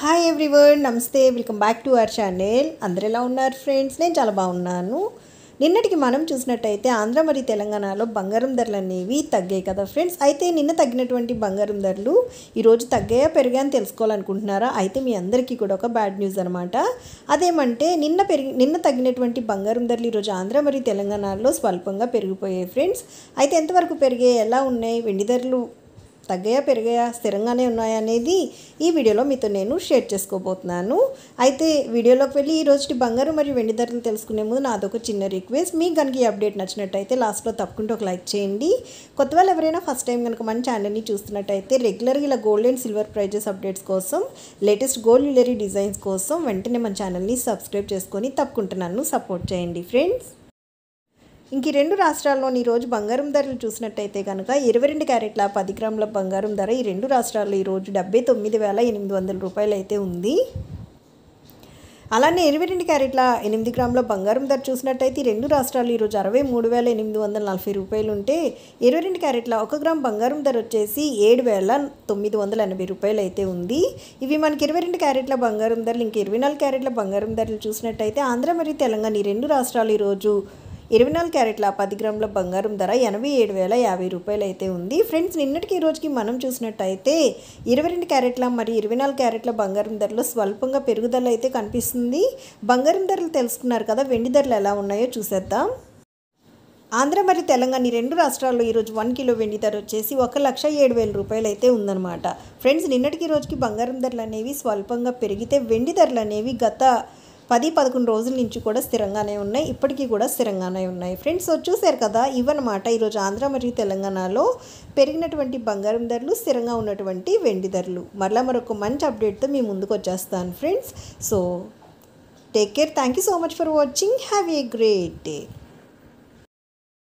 Hi everyone, నమస్తే. Welcome back to our channel. అందరు ఎలా ఉన్నారు ఫ్రెండ్స్? నేను చాలా బాగున్నాను. నిన్నటికి మనం చూసినట్టయితే ఆంధ్ర మరియు తెలంగాణలో బంగారం ధరలు అనేవి తగ్గాయి కదా ఫ్రెండ్స్. అయితే నిన్న తగ్గినటువంటి బంగారం ధరలు ఈరోజు తగ్గాయా పెరిగాయా అని తెలుసుకోవాలనుకుంటున్నారా? అయితే మీ అందరికీ కూడా ఒక బ్యాడ్ న్యూస్ అనమాట. అదేమంటే నిన్న తగ్గినటువంటి బంగారం ధరలు ఈరోజు ఆంధ్ర మరియు తెలంగాణలో స్వల్పంగా పెరిగిపోయాయి ఫ్రెండ్స్. అయితే ఎంతవరకు పెరిగాయి, ఎలా ఉన్నాయి, వెండి ధరలు తగ్గాయా పెరిగాయా, స్థిరంగానే ఉన్నాయా అనేది ఈ వీడియోలో మీతో నేను షేర్ చేసుకోబోతున్నాను. అయితే వీడియోలోకి వెళ్ళి ఈ రోజు బంగారం మరియు వెండి ధరలు తెలుసుకునే ముందు నాదొక చిన్న రిక్వెస్ట్. మీకు కనుక ఈ అప్డేట్ నచ్చినట్టయితే లాస్ట్లో తప్పకుండా ఒక లైక్ చేయండి. కొత్త వాళ్ళు ఎవరైనా ఫస్ట్ టైం కనుక మన ఛానల్ని చూస్తున్నట్టయితే రెగ్యులర్గా ఇలా gold and silver prices updates కోసం, లేటెస్ట్ గోల్డ్ జ్యువెలరీ డిజైన్స్ కోసం వెంటనే మన ఛానల్ని సబ్స్క్రైబ్ చేసుకొని తప్పకుండా నన్ను సపోర్ట్ చేయండి ఫ్రెండ్స్. ఇంక ఈ రెండు రాష్ట్రాల్లోని ఈరోజు బంగారం ధరలు చూసినట్టయితే కనుక 22 క్యారెట్ల 10 గ్రాముల బంగారం ధర ఈ రెండు రాష్ట్రాల్లో ఈరోజు 79,800 రూపాయలు అయితే ఉంది. అలానే 22 క్యారెట్ల 8 గ్రాముల బంగారం ధర చూసినట్టయితే ఈ రెండు రాష్ట్రాలు ఈరోజు 63,840 రూపాయలు ఉంటే 22 క్యారెట్ల 1 గ్రామ్ బంగారం ధర వచ్చేసి 7,980 రూపాయలు అయితే ఉంది. ఇవి మనకి 22 క్యారెట్ల బంగారం ధరలు. ఇంక 24 క్యారెట్ల బంగారం ధరలు చూసినట్టయితే ఆంధ్ర మరియు తెలంగాణ ఈ రెండు రాష్ట్రాలు ఈరోజు 24 క్యారెట్ల 10 గ్రాముల బంగారం ధర 87,050 రూపాయలు అయితే ఉంది ఫ్రెండ్స్. నిన్నటికి ఈ రోజుకి మనం చూసినట్టయితే 22 క్యారెట్ల మరియు 24 క్యారెట్ల బంగారం ధరలో స్వల్పంగా పెరుగుదల అయితే కనిపిస్తుంది. బంగారం ధరలు తెలుసుకున్నారు కదా, వెండి ధరలు ఎలా ఉన్నాయో చూసేద్దాం. ఆంధ్ర మరియు తెలంగాణ ఈ రెండు రాష్ట్రాల్లో ఈరోజు 1 కిలో వెండి ధర వచ్చేసి 1,07,000 రూపాయలు అయితే ఉందన్నమాట ఫ్రెండ్స్. నిన్నటికి ఈ రోజుకి బంగారం ధరలు అనేవి స్వల్పంగా పెరిగితే వెండి ధరలు అనేవి గత 10-11 రోజుల నుంచి కూడా స్థిరంగానే ఉన్నాయి, ఇప్పటికీ కూడా స్థిరంగానే ఉన్నాయి ఫ్రెండ్స్. సో చూశారు కదా, ఇవన్నమాట ఈరోజు ఆంధ్ర మరియు తెలంగాణలో పెరిగినటువంటి బంగారం ధరలు, స్థిరంగా ఉన్నటువంటి వెండి ధరలు. మరొక మంచి అప్డేట్తో మీ ముందుకు వచ్చేస్తాను friends. So take care. Thank you so much for watching. Have a great day.